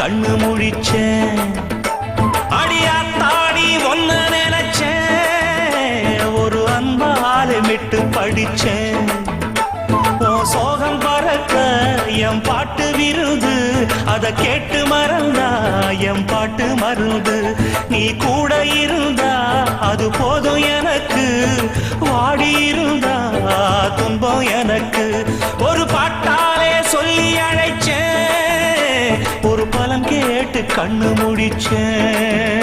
கண்ணு முழிச்சேன். அடியாத்தாடி ஒன்ன நினைச்சேன், ஒரு அன்பாலே விட்டு படிச்சேன். உன் சோகம் பறக்க என் பாட்டு விருது, அத கேட்டு மறந்தா என் பாட்டு மருது. நீ கூட இருந்தா அது போதும் எனக்கு, வாடி இருந்தா துன்பம் எனக்கு. ஒரு பாட்டாலே சொல்லி அழைச்சேன், ஒரு பலம் கேட்டு கண்ணு முடிச்சேன்.